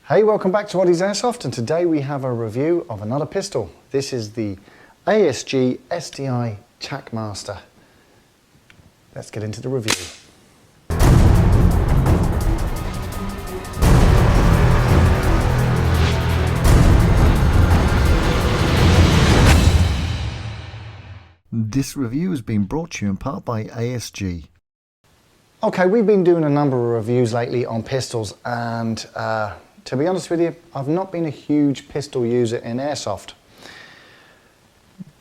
Hey, welcome back to Oddie's Airsoft, and today we have a review of another pistol. This is the ASG STI TACMASTER. Let's get into the review. This review has been brought to you in part by ASG. Okay, we've been doing a number of reviews lately on pistols, and to be honest with you, I've not been a huge pistol user in airsoft.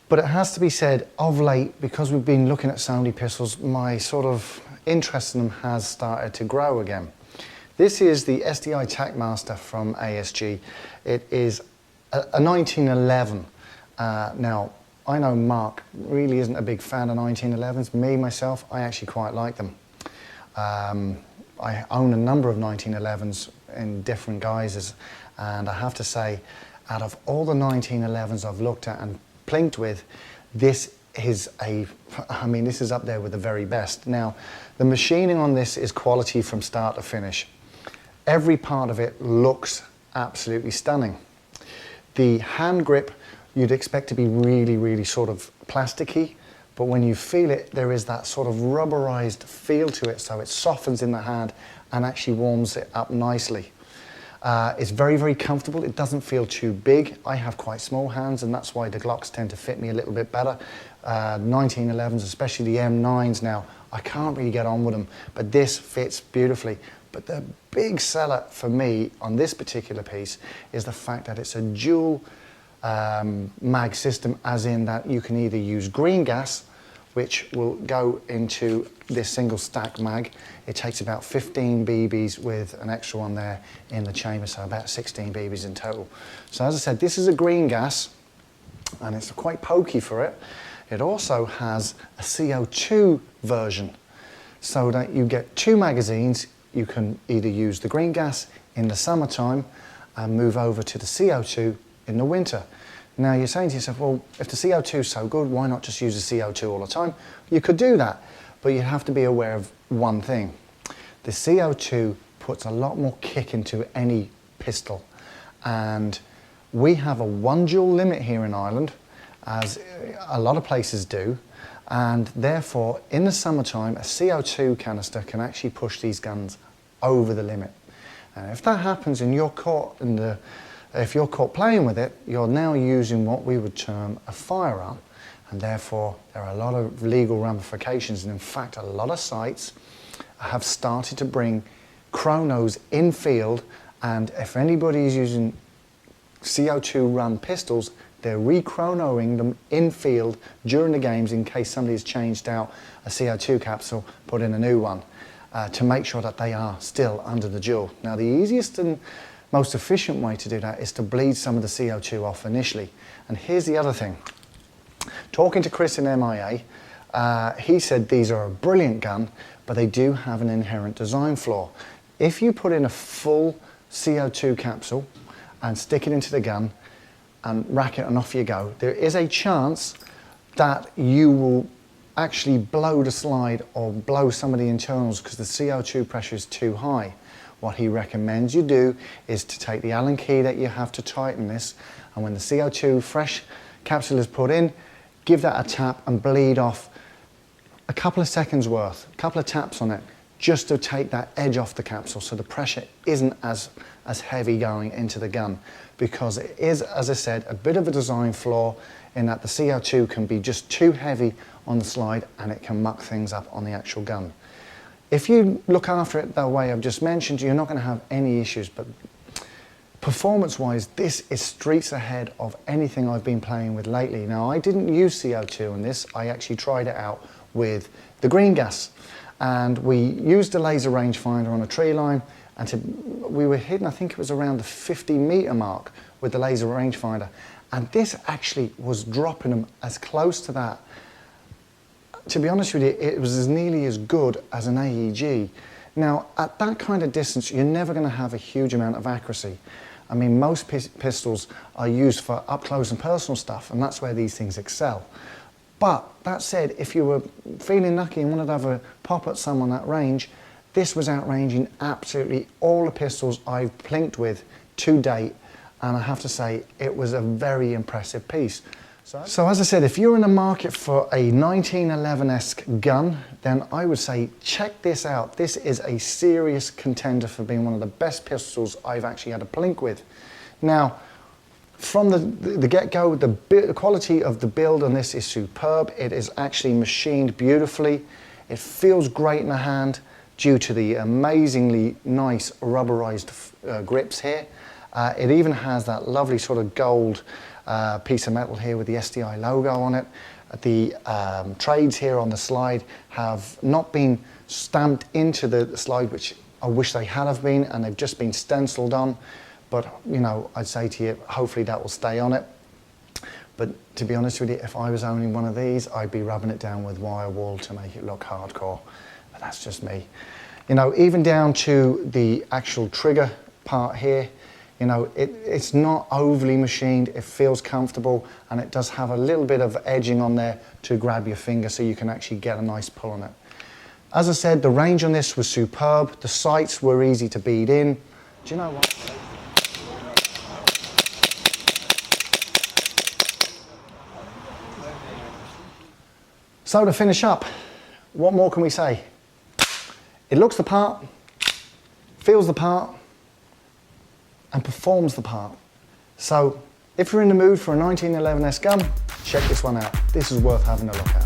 But it has to be said, of late, because we've been looking at so many pistols, my sort of interest in them has started to grow again. This is the STI TACMASTER from ASG. It is a 1911. Now, I know Mark really isn't a big fan of 1911s. Me, myself, I actually quite like them. I own a number of 1911s in different guises, and I have to say, out of all the 1911s I've looked at and plinked with, this is this is up there with the very best. Now, the machining on this is quality from start to finish. Every part of it looks absolutely stunning. The hand grip you'd expect to be really, really sort of plasticky, but when you feel it, there is that sort of rubberized feel to it, so it softens in the hand and actually warms it up nicely. It's very, very comfortable. It doesn't feel too big. I have quite small hands, and that's why the Glocks tend to fit me a little bit better. 1911s, especially the M9s now, I can't really get on with them, but this fits beautifully. But the big seller for me on this particular piece is the fact that it's a dual mag system, as in that you can either use green gas, which will go into this single stack mag. It takes about 15 BBs with an extra one there in the chamber, so about 16 BBs in total. So as I said, this is a green gas, and it's quite pokey for it. It also has a CO2 version, so that you get two magazines. You can either use the green gas in the summertime and move over to the CO2 in the winter. Now you're saying to yourself, well, if the CO2 is so good, why not just use the CO2 all the time? You could do that, but you have to be aware of one thing. The CO2 puts a lot more kick into any pistol, and we have a 1 Joule limit here in Ireland, as a lot of places do, and therefore in the summertime a CO2 canister can actually push these guns over the limit. And if that happens and you're caught if you're caught playing with it, you're now using what we would term a firearm, and therefore there are a lot of legal ramifications, and in fact a lot of sites have started to bring chronos in field, and if anybody is using CO2 run pistols, they're re-chronoing them in field during the games in case somebody's changed out a CO2 capsule, put in a new one, to make sure that they are still under the Joule. Now, the easiest and most efficient way to do that is to bleed some of the CO2 off initially. And here's the other thing. Talking to Chris in MIA, he said these are a brilliant gun, but they do have an inherent design flaw. If you put in a full CO2 capsule and stick it into the gun and rack it and off you go, there is a chance that you will actually blow the slide or blow some of the internals because the CO2 pressure is too high. What he recommends you do is to take the Allen key that you have to tighten this, and when the CO2 fresh capsule is put in, give that a tap and bleed off a couple of seconds worth, a couple of taps on it, just to take that edge off the capsule so the pressure isn't as heavy going into the gun, because it is, as I said, a bit of a design flaw in that the CO2 can be just too heavy on the slide and it can muck things up on the actual gun. If you look after it the way I've just mentioned, you're not going to have any issues, but performance-wise, this is streets ahead of anything I've been playing with lately. Now, I didn't use CO2 on this. I actually tried it out with the green gas, and we used a laser rangefinder on a tree line, and we were hitting, I think it was around the 50-meter mark with the laser rangefinder, and this actually was dropping them as close to that. To be honest with you, it was as nearly as good as an AEG. Now, at that kind of distance, you're never going to have a huge amount of accuracy. I mean, most pistols are used for up close and personal stuff, and that's where these things excel. But that said, if you were feeling lucky and wanted to have a pop at someone at range, this was outranging absolutely all the pistols I've plinked with to date, and I have to say it was a very impressive piece. So as I said, if you're in the market for a 1911-esque gun, then I would say check this out. This is a serious contender for being one of the best pistols I've actually had a plink with. Now, from the get-go, the quality of the build on this is superb. It is actually machined beautifully. It feels great in the hand due to the amazingly nice rubberized grips here. It even has that lovely sort of gold piece of metal here with the STI logo on it. The trades here on the slide have not been stamped into the slide, which I wish they had have been, and they've just been stenciled on. But, you know, I'd say to you, hopefully that will stay on it. But to be honest with you, if I was owning one of these, I'd be rubbing it down with wire wool to make it look hardcore. But that's just me. You know, even down to the actual trigger part here, you know, it's not overly machined, it feels comfortable, and it does have a little bit of edging on there to grab your finger so you can actually get a nice pull on it. As I said, the range on this was superb, the sights were easy to bead in. Do you know what? So to finish up, what more can we say? It looks the part, feels the part, and performs the part. So if you're in the mood for a 1911S gun, check this one out. This is worth having a look at.